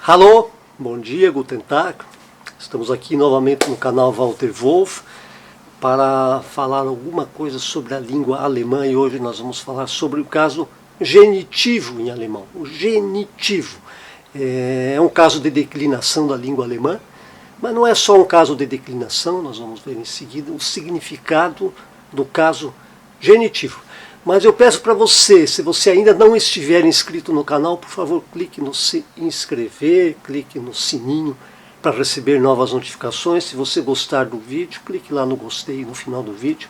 Alô, bom dia, Guten Tag. Estamos aqui novamente no canal Walter Wolf para falar alguma coisa sobre a língua alemã e hoje nós vamos falar sobre o caso genitivo em alemão. O genitivo é um caso de declinação da língua alemã, mas não é só um caso de declinação, nós vamos ver em seguida o significado do caso genitivo. Mas eu peço para você, se você ainda não estiver inscrito no canal, por favor, clique no se inscrever, clique no sininho para receber novas notificações. Se você gostar do vídeo, clique lá no gostei no final do vídeo.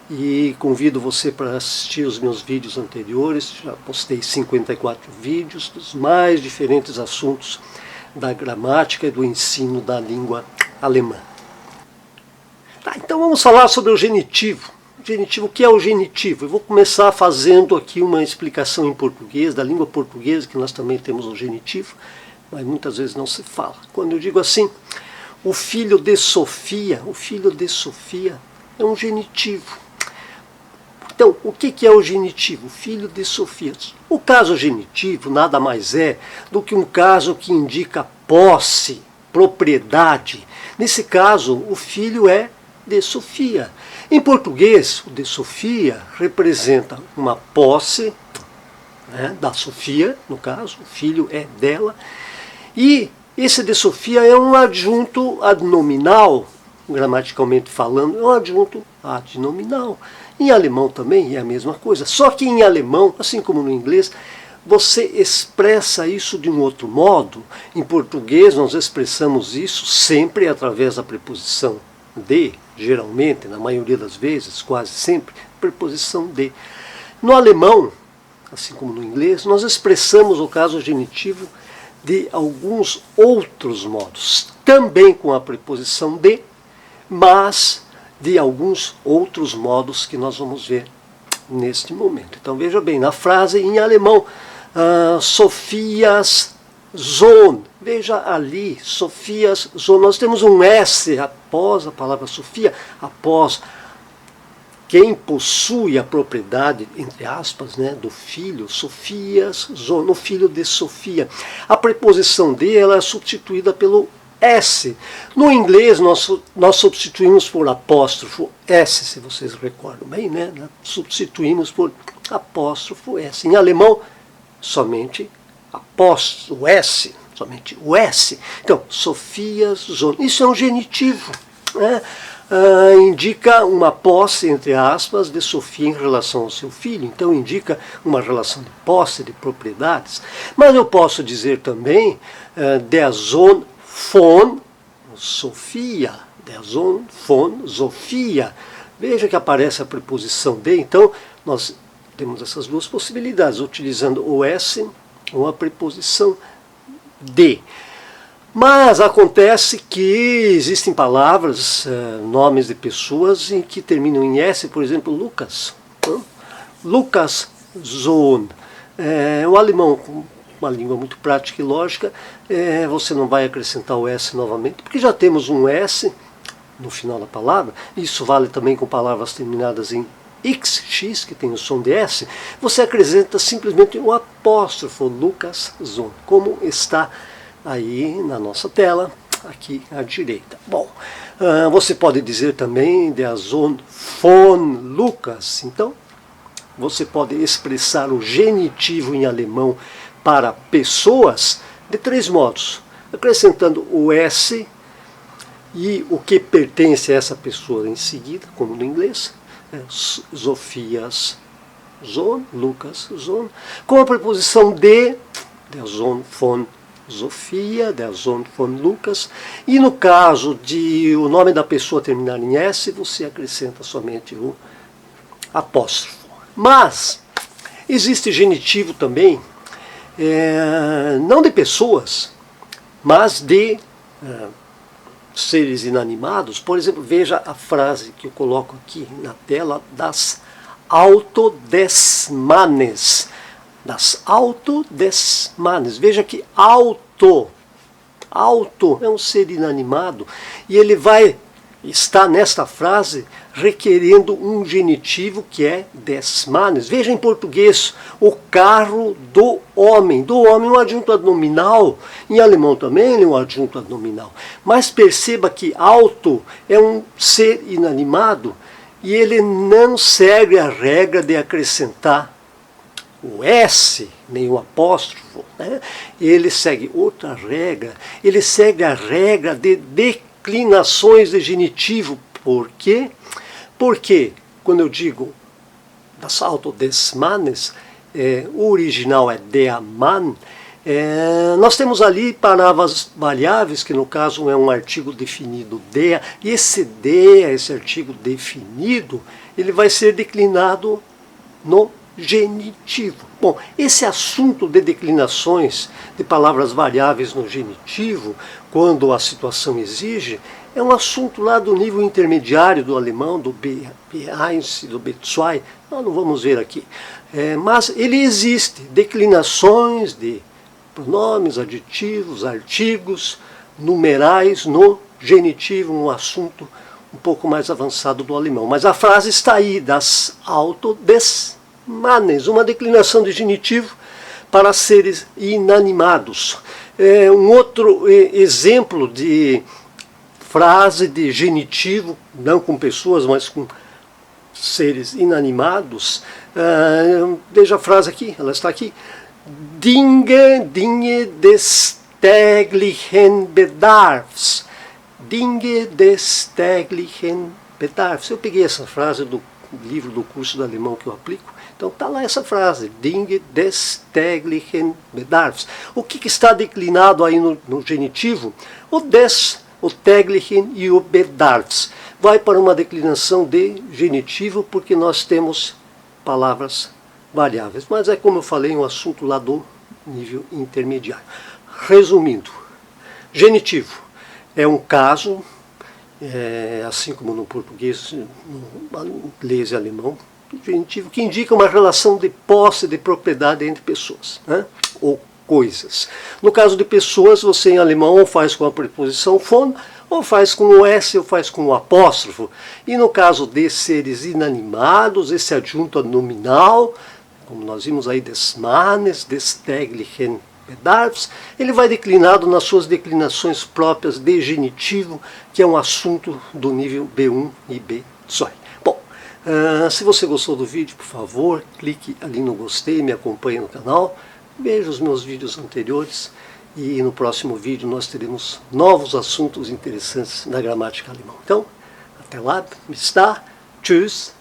E convido você para assistir os meus vídeos anteriores. Já postei 54 vídeos dos mais diferentes assuntos da gramática e do ensino da língua alemã. Tá, então vamos falar sobre o genitivo. Genitivo, o que é o genitivo? Eu vou começar fazendo aqui uma explicação em português, da língua portuguesa, que nós também temos o genitivo, mas muitas vezes não se fala. Quando eu digo assim, o filho de Sofia é um genitivo. Então, o que é o genitivo? O filho de Sofia. O caso genitivo nada mais é do que um caso que indica posse, propriedade. Nesse caso, o filho é de Sofia. Em português, o de Sofia representa uma posse, né, da Sofia, no caso, o filho é dela, e esse de Sofia é um adjunto adnominal, gramaticalmente falando, é um adjunto adnominal. Em alemão também é a mesma coisa, só que em alemão, assim como no inglês, você expressa isso de um outro modo. Em português nós expressamos isso sempre através da preposição de, geralmente, na maioria das vezes, quase sempre, preposição de. No alemão, assim como no inglês, nós expressamos o caso genitivo de alguns outros modos, também com a preposição de, mas de alguns outros modos que nós vamos ver neste momento. Então veja bem, na frase em alemão, Sophias Sohn, veja ali, Sophias Sohn, nós temos um S após a palavra Sofia, após quem possui a propriedade, entre aspas, né, do filho, Sophias Sohn, o filho de Sofia. A preposição de ela é substituída pelo S. No inglês nós substituímos por apóstrofo S, se vocês recordam bem, né? Substituímos por apóstrofo S. Em alemão, somente apóstrofo S, somente o S. Então, Sophias Sohn, isso é um genitivo, né? Indica uma posse, entre aspas, de Sofia em relação ao seu filho, então indica uma relação de posse, de propriedades. Mas eu posso dizer também der Sohn von Sofia, der Sohn von Sofia. Veja que aparece a preposição de, então nós temos essas duas possibilidades, utilizando o S ou a preposição de. Mas acontece que existem palavras, nomes de pessoas em que terminam em S, por exemplo, Lucas. Lucas Sohn. O alemão, com uma língua muito prática e lógica, você não vai acrescentar o S novamente, porque já temos um S no final da palavra. Isso vale também com palavras terminadas em X, X, que tem o som de S. Você acrescenta simplesmente o apóstrofo Lucas Sohn, como está aí na nossa tela, aqui à direita. Bom, você pode dizer também der Sohn von Lucas. Então, você pode expressar o genitivo em alemão para pessoas de três modos, acrescentando o S e o que pertence a essa pessoa em seguida, como no inglês, Sophias Sohn, Lucas Sohn, com a preposição de, der Sohn von Sofia, der Sohn von Lucas, e no caso de o nome da pessoa terminar em S, você acrescenta somente o apóstrofo. Mas existe genitivo também, não de pessoas, mas de seres inanimados. Por exemplo, veja a frase que eu coloco aqui na tela, das Auto des Mannes. Das Auto des Mannes. Veja que auto é um ser inanimado e ele vai está nesta frase requerendo um genitivo que é des Mannes. Veja em português, o carro do homem. Do homem, um adjunto adnominal. Em alemão também é um adjunto adnominal. Mas perceba que auto é um ser inanimado e ele não segue a regra de acrescentar o S, nem o apóstrofo, né? Ele segue outra regra, ele segue a regra de declinações de genitivo. Por quê? Porque quando eu digo das auto des Mannes, o original é der Mann, nós temos ali palavras variáveis, que no caso é um artigo definido der, e esse der, esse artigo definido, ele vai ser declinado no genitivo. Bom, esse assunto de declinações de palavras variáveis no genitivo, quando a situação exige, é um assunto lá do nível intermediário do alemão, do B1, do B2, nós não vamos ver aqui. Mas ele existe, declinações de pronomes, adjetivos, artigos, numerais no genitivo, um assunto um pouco mais avançado do alemão. Mas a frase está aí, das auto des Mannes, uma declinação de genitivo para seres inanimados. Um outro exemplo de frase de genitivo, não com pessoas, mas com seres inanimados. Veja a frase aqui, ela está aqui. Dinge des täglichen Bedarfs. Dinge des täglichen Bedarfs. Eu peguei essa frase do livro do curso de alemão que eu aplico. Então está lá essa frase, Dinge des täglichen Bedarfs. O que está declinado aí no genitivo? O des, o täglichen e o Bedarfs. Vai para uma declinação de genitivo porque nós temos palavras variáveis. Mas é como eu falei, um assunto lá do nível intermediário. Resumindo, genitivo é um caso, assim como no português, no inglês e alemão, genitivo que indica uma relação de posse, de propriedade entre pessoas, né? Ou coisas. No caso de pessoas, você em alemão ou faz com a preposição von, ou faz com o S, ou faz com o apóstrofo. E no caso de seres inanimados, esse adjunto nominal, como nós vimos aí, des Mannes, des täglichen Bedarfs, ele vai declinado nas suas declinações próprias de genitivo, que é um assunto do nível B1 e B2. Bom, se você gostou do vídeo, por favor, clique ali no gostei, me acompanhe no canal, veja os meus vídeos anteriores e no próximo vídeo nós teremos novos assuntos interessantes da gramática alemã. Então, até lá, bis da, tschüss.